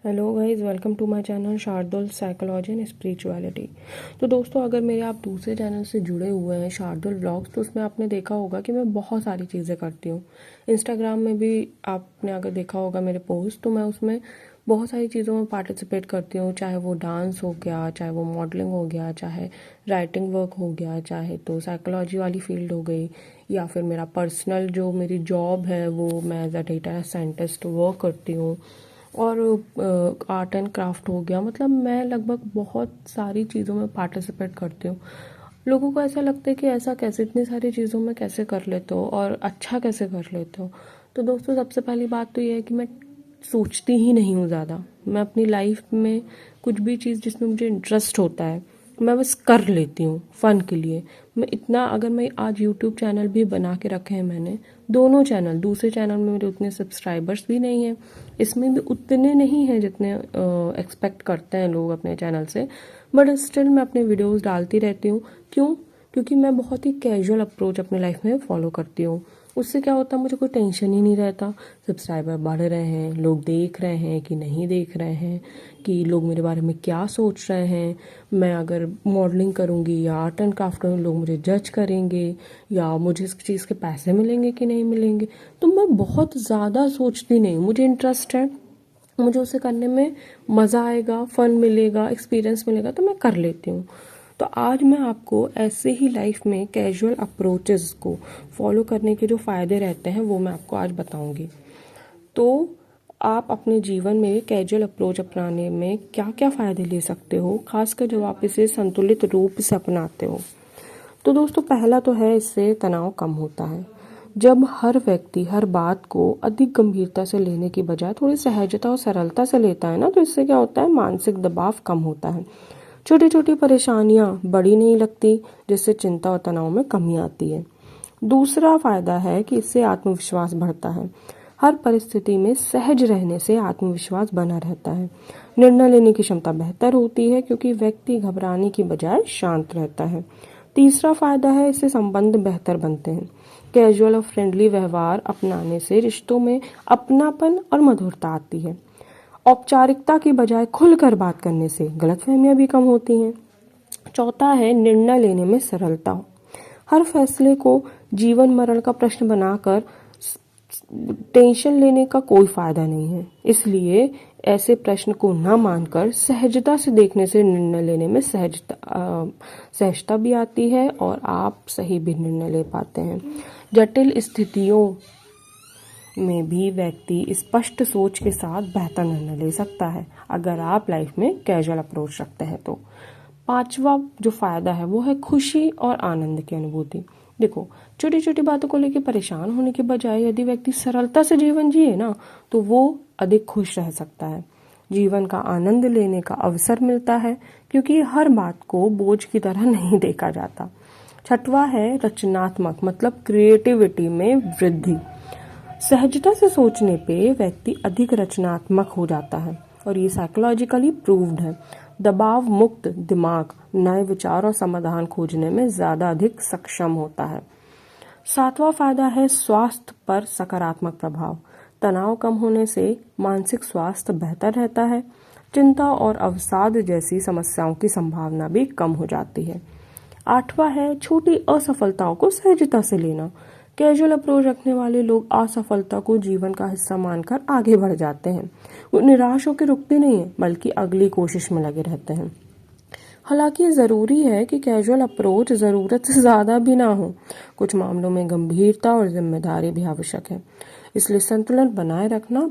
Hello guys, welcome to my channel Shardul psychology and spirituality. तो दोस्तों, अगर मेरे आप दूसरे चैनल से जुड़े हुए हैं शार्दुल व्लॉग्स, तो उसमें आपने देखा होगा कि मैं बहुत सारी चीज़ें करती हूँ। इंस्टाग्राम में भी आपने अगर देखा होगा मेरे पोस्ट, तो मैं उसमें बहुत सारी चीज़ों में पार्टिसिपेट करती हूँ। चाहे वो डांस हो गया, चाहे वो मॉडलिंग हो गया, चाहे राइटिंग वर्क हो गया, चाहे तो साइकोलॉजी वाली फील्ड हो गई, या फिर मेरा पर्सनल जो मेरी जॉब है वो मैं as a data scientist work करती हूँ, और आर्ट एंड क्राफ्ट हो गया। मतलब मैं लगभग बहुत सारी चीज़ों में पार्टिसिपेट करती हूँ। लोगों को ऐसा लगता है कि ऐसा कैसे, इतनी सारी चीज़ों में कैसे कर लेते हो और अच्छा कैसे कर लेते हो। तो दोस्तों, सबसे पहली बात तो ये है कि मैं सोचती ही नहीं हूँ ज़्यादा। मैं अपनी लाइफ में कुछ भी चीज़ जिसमें मुझे इंटरेस्ट होता है मैं बस कर लेती हूँ फ़न के लिए। मैं इतना, अगर मैं आज यूट्यूब चैनल भी बना के रखे हैं मैंने, दोनों चैनल, दूसरे चैनल में मेरे उतने सब्सक्राइबर्स भी नहीं हैं, इसमें भी उतने नहीं हैं जितने एक्सपेक्ट करते हैं लोग अपने चैनल से, बट स्टिल मैं अपने वीडियोस डालती रहती हूँ। क्यों? क्योंकि मैं बहुत ही कैजुअल अप्रोच अपने लाइफ में फॉलो करती हूँ। उससे क्या होता है, मुझे कोई टेंशन ही नहीं रहता। सब्सक्राइबर बढ़ रहे हैं, लोग देख रहे हैं कि नहीं देख रहे हैं, कि लोग मेरे बारे में क्या सोच रहे हैं। मैं अगर मॉडलिंग करूँगी या आर्ट एंड क्राफ्ट करूँगी, लोग मुझे जज करेंगे, या मुझे इस चीज़ के पैसे मिलेंगे कि नहीं मिलेंगे। तो मैं बहुत ज़्यादा सोचती नहीं, मुझे इंटरेस्ट है, मुझे उसे करने में मज़ा आएगा, फ़न मिलेगा, एक्सपीरियंस मिलेगा, तो मैं कर लेती हूँ। तो आज मैं आपको ऐसे ही लाइफ में कैजुअल अप्रोचेस को फॉलो करने के जो फ़ायदे रहते हैं वो मैं आपको आज बताऊंगी। तो आप अपने जीवन में कैजुअल अप्रोच अपनाने में क्या क्या फ़ायदे ले सकते हो, खासकर जब आप इसे संतुलित रूप से अपनाते हो। तो दोस्तों, पहला तो है, इससे तनाव कम होता है। जब हर व्यक्ति हर बात को अधिक गंभीरता से लेने की बजाय थोड़ी सहजता और सरलता से लेता है ना, तो इससे क्या होता है, मानसिक दबाव कम होता है। छोटी छोटी परेशानियां बड़ी नहीं लगती, जिससे चिंता और तनाव में कमी आती है। दूसरा फायदा है कि इससे आत्मविश्वास बढ़ता है। हर परिस्थिति में सहज रहने से आत्मविश्वास बना रहता है। निर्णय लेने की क्षमता बेहतर होती है, क्योंकि व्यक्ति घबराने की बजाय शांत रहता है। तीसरा फायदा है, इससे संबंध बेहतर बनते हैं। कैजुअल और फ्रेंडली व्यवहार अपनाने से रिश्तों में अपनापन और मधुरता आती है। औपचारिकता की बजाय खुलकर बात करने से गलतफहमियां भी कम होती हैं। चौथा है, निर्णय लेने में सरलता। हर फैसले को जीवन मरण का प्रश्न बनाकर टेंशन लेने का कोई फायदा नहीं है। इसलिए ऐसे प्रश्न को न मानकर सहजता से देखने से निर्णय लेने में सहजता भी आती है, और आप सही भी निर्णय ले पाते हैं। जटिल स्थितियों में भी व्यक्ति स्पष्ट सोच के साथ बेहतर निर्णय ले सकता है, अगर आप लाइफ में कैजुअल अप्रोच रखते हैं तो। पांचवा जो फायदा है वो है खुशी और आनंद की अनुभूति। देखो, छोटी छोटी बातों को लेकर परेशान होने के बजाय यदि व्यक्ति सरलता से जीवन जिए ना, तो वो अधिक खुश रह सकता है। जीवन का आनंद लेने का अवसर मिलता है, क्योंकि हर बात को बोझ की तरह नहीं देखा जाता। छठवा है रचनात्मक, मतलब क्रिएटिविटी में वृद्धि। सहजता से सोचने पे व्यक्ति अधिक रचनात्मक हो जाता है, और ये साइकोलॉजिकली प्रूव्ड है। दबाव मुक्त दिमाग नए विचार और समाधान खोजने में ज्यादा अधिक सक्षम होता है। सातवां फायदा है स्वास्थ्य पर सकारात्मक प्रभाव। तनाव कम होने से मानसिक स्वास्थ्य बेहतर रहता है। चिंता और अवसाद जैसी समस्याओं की संभावना भी कम हो जाती है। आठवां है छोटी असफलताओं को सहजता से लेना। कैजुअल अप्रोच रखने वाले लोग असफलता को जीवन का हिस्सा मानकर आगे बढ़ जाते हैं। वो निराश होकर रुकते नहीं हैं, बल्कि अगली कोशिश में लगे रहते हैं। हालांकि जरूरी है कि कैजुअल अप्रोच जरूरत से ज्यादा भी ना हो। कुछ मामलों में गंभीरता और जिम्मेदारी भी आवश्यक है, इसलिए संतुलन बनाए रखना